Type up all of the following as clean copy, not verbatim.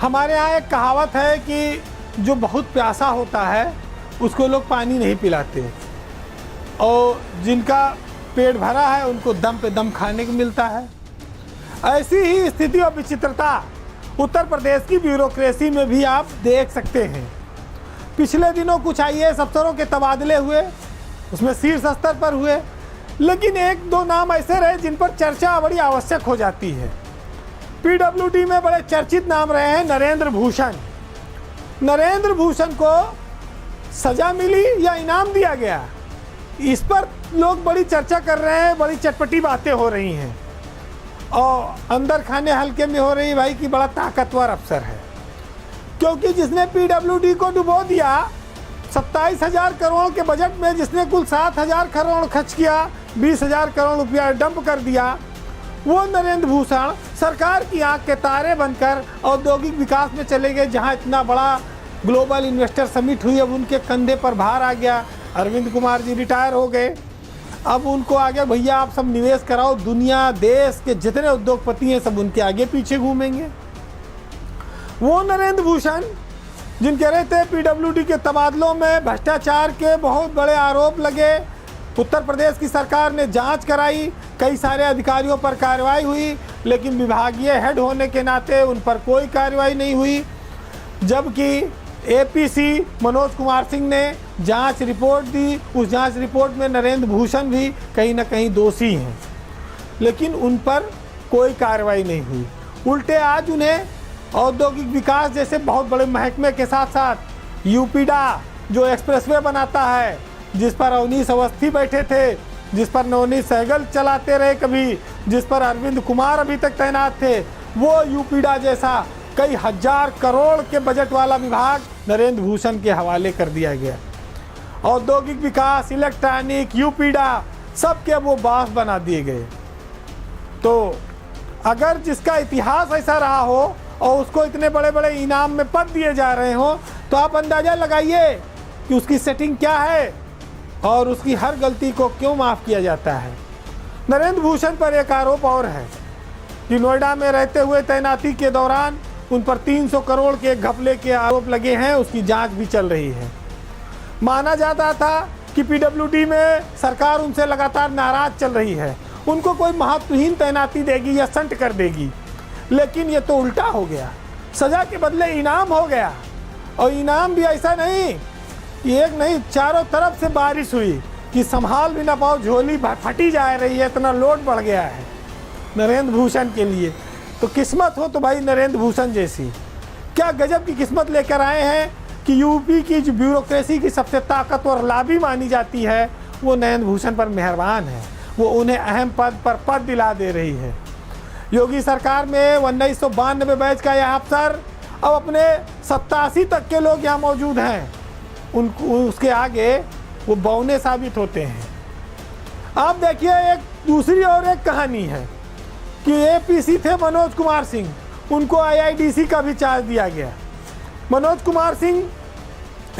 हमारे यहाँ एक कहावत है कि जो बहुत प्यासा होता है उसको लोग पानी नहीं पिलाते, और जिनका पेट भरा है उनको दम पे दम खाने को मिलता है। ऐसी ही स्थिति और विचित्रता उत्तर प्रदेश की ब्यूरोक्रेसी में भी आप देख सकते हैं। पिछले दिनों कुछ IAS अफसरों के तबादले हुए, उसमें शीर्ष स्तर पर हुए, लेकिन एक दो नाम ऐसे रहे जिन पर चर्चा बड़ी आवश्यक हो जाती है। PWD में बड़े चर्चित नाम रहे हैं नरेंद्र भूषण। नरेंद्र भूषण को सजा मिली या इनाम दिया गया, इस पर लोग बड़ी चर्चा कर रहे हैं, बड़ी चटपटी बातें हो रही हैं, और अंदर खाने हल्के में हो रही भाई कि बड़ा ताकतवर अफसर है, क्योंकि जिसने PWD को डुबो दिया, 27,000 करोड़ के बजट में जिसने कुल 7,000 करोड़ खर्च किया, 20,000 करोड़ रुपया डंप कर दिया, वो नरेंद्र भूषण सरकार की आंख के तारे बनकर औद्योगिक विकास में चले गए। जहां इतना बड़ा ग्लोबल इन्वेस्टर समिट हुई, अब उनके कंधे पर भार आ गया। अरविंद कुमार जी रिटायर हो गए, अब उनको आगे भैया आप सब निवेश कराओ, दुनिया देश के जितने उद्योगपति हैं सब उनके आगे पीछे घूमेंगे। वो नरेंद्र भूषण जिनके रहते PWD के तबादलों में भ्रष्टाचार के बहुत बड़े आरोप लगे, उत्तर प्रदेश की सरकार ने जांच कराई, कई सारे अधिकारियों पर कार्रवाई हुई, लेकिन विभागीय हेड होने के नाते उन पर कोई कार्रवाई नहीं हुई। जबकि APC मनोज कुमार सिंह ने जांच रिपोर्ट दी, उस जांच रिपोर्ट में नरेंद्र भूषण भी कहीं ना कहीं दोषी हैं, लेकिन उन पर कोई कार्रवाई नहीं हुई। उल्टे आज उन्हें औद्योगिक विकास जैसे बहुत बड़े महकमे के साथ साथ यूपीडा जो एक्सप्रेसवे बनाता है, जिस पर अवनीश अवस्थी बैठे थे, जिस पर नवनीत सहगल चलाते रहे कभी, जिस पर अरविंद कुमार अभी तक तैनात थे, वो यूपीडा जैसा कई हजार करोड़ के बजट वाला विभाग नरेंद्र भूषण के हवाले कर दिया गया। औद्योगिक विकास, इलेक्ट्रॉनिक, यूपीडा सब के वो बास बना दिए गए। तो अगर जिसका इतिहास ऐसा रहा हो और उसको इतने बड़े बड़े इनाम में पद दिए जा रहे हो, तो आप अंदाजा लगाइए कि उसकी सेटिंग क्या है और उसकी हर गलती को क्यों माफ़ किया जाता है। नरेंद्र भूषण पर एक आरोप और है कि नोएडा में रहते हुए तैनाती के दौरान उन पर 300 करोड़ के घपले के आरोप लगे हैं, उसकी जांच भी चल रही है। माना जाता था कि PWD में सरकार उनसे लगातार नाराज चल रही है, उनको कोई महत्वहीन तैनाती देगी या संट कर देगी, लेकिन ये तो उल्टा हो गया। सजा के बदले इनाम हो गया, और इनाम भी ऐसा नहीं कि एक नहीं, चारों तरफ से बारिश हुई कि संभाल भी ना पाओ, झोली फटी जा रही है, इतना लोड बढ़ गया है नरेंद्र भूषण के लिए। तो किस्मत हो तो भाई नरेंद्र भूषण जैसी, क्या गजब की किस्मत लेकर आए हैं कि यूपी की जो ब्यूरोक्रेसी की सबसे ताकतवर लाबी मानी जाती है, वो नरेंद्र भूषण पर मेहरबान है, वो उन्हें अहम पद पर पद दिला दे रही है। योगी सरकार में 1992 बैच का यह अफसर अब अपने 87 तक के लोग यहाँ मौजूद हैं, उनको उसके आगे वो बौने साबित होते हैं। आप देखिए, एक दूसरी और एक कहानी है कि APC थे मनोज कुमार सिंह, उनको IIDC का भी चार्ज दिया गया। मनोज कुमार सिंह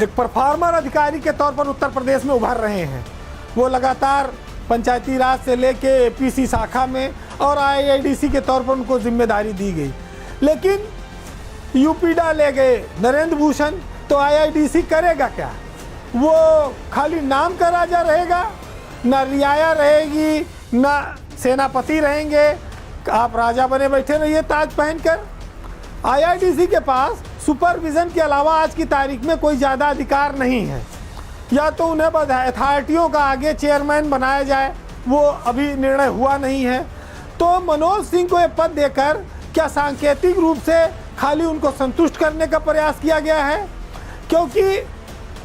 एक परफॉर्मर अधिकारी के तौर पर उत्तर प्रदेश में उभर रहे हैं। वो लगातार पंचायती राज से लेके APC शाखा में और IIDC के तौर पर उनको जिम्मेदारी दी गई, लेकिन यूपीडा ले गए नरेंद्र भूषण, तो IIDC करेगा क्या? वो खाली नाम का राजा रहेगा, ना रियाया रहेगी, ना सेनापति रहेंगे, आप राजा बने बैठे रहिए ताज पहनकर। IIDC के पास सुपरविजन के अलावा आज की तारीख में कोई ज़्यादा अधिकार नहीं है। या तो उन्हें अथॉरिटियों का आगे चेयरमैन बनाया जाए, वो अभी निर्णय हुआ नहीं है। तो मनोज सिंह को ये पद देकर क्या सांकेतिक रूप से खाली उनको संतुष्ट करने का प्रयास किया गया है? क्योंकि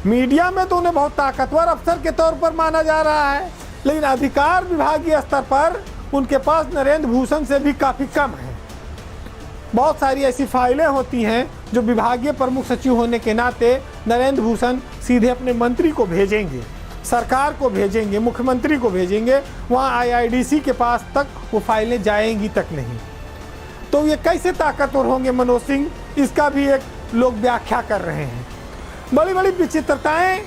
मीडिया में तो उन्हें बहुत ताकतवर अफसर के तौर पर माना जा रहा है, लेकिन अधिकार विभागीय स्तर पर उनके पास नरेंद्र भूषण से भी काफ़ी कम है। बहुत सारी ऐसी फाइलें होती हैं जो विभागीय प्रमुख सचिव होने के नाते नरेंद्र भूषण सीधे अपने मंत्री को भेजेंगे, सरकार को भेजेंगे, मुख्यमंत्री को भेजेंगे, वहाँ IIDC के पास तक वो फाइलें जाएंगी तक नहीं। तो ये कैसे ताकतवर होंगे मनोज सिंह, इसका भी एक लोग व्याख्या कर रहे हैं। बड़ी बड़ी विचित्रताएं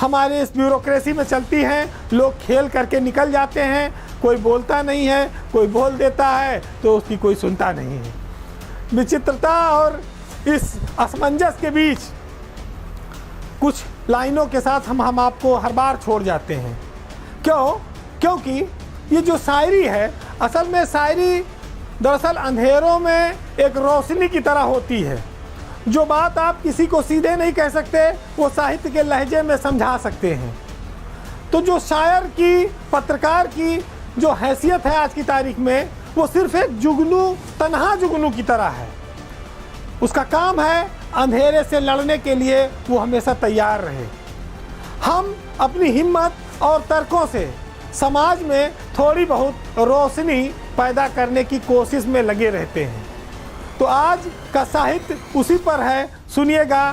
हमारे इस ब्यूरोक्रेसी में चलती हैं, लोग खेल करके निकल जाते हैं, कोई बोलता नहीं है, कोई बोल देता है तो उसकी कोई सुनता नहीं है। विचित्रता और इस असमंजस के बीच कुछ लाइनों के साथ हम आपको हर बार छोड़ जाते हैं। क्योंकि ये जो शायरी है, असल में शायरी दरअसल अंधेरों में एक रोशनी की तरह होती है। जो बात आप किसी को सीधे नहीं कह सकते, वो साहित्य के लहजे में समझा सकते हैं। तो जो शायर की, पत्रकार की जो हैसियत है आज की तारीख में, वो सिर्फ एक जुगनू, तन्हा जुगनू की तरह है। उसका काम है अंधेरे से लड़ने के लिए वो हमेशा तैयार रहे। हम अपनी हिम्मत और तर्कों से समाज में थोड़ी बहुत रोशनी पैदा करने की कोशिश में लगे रहते हैं। तो आज का साहित्य उसी पर है। सुनिएगा,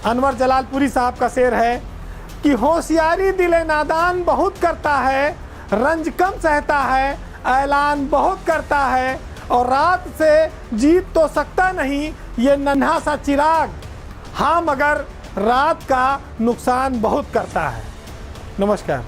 अनवर जलालपुरी साहब का शेर है कि होशियारी दिले नादान बहुत करता है, रंज कम सहता है, ऐलान बहुत करता है, और रात से जीत तो सकता नहीं ये नन्हा सा चिराग, हाँ मगर रात का नुकसान बहुत करता है। नमस्कार।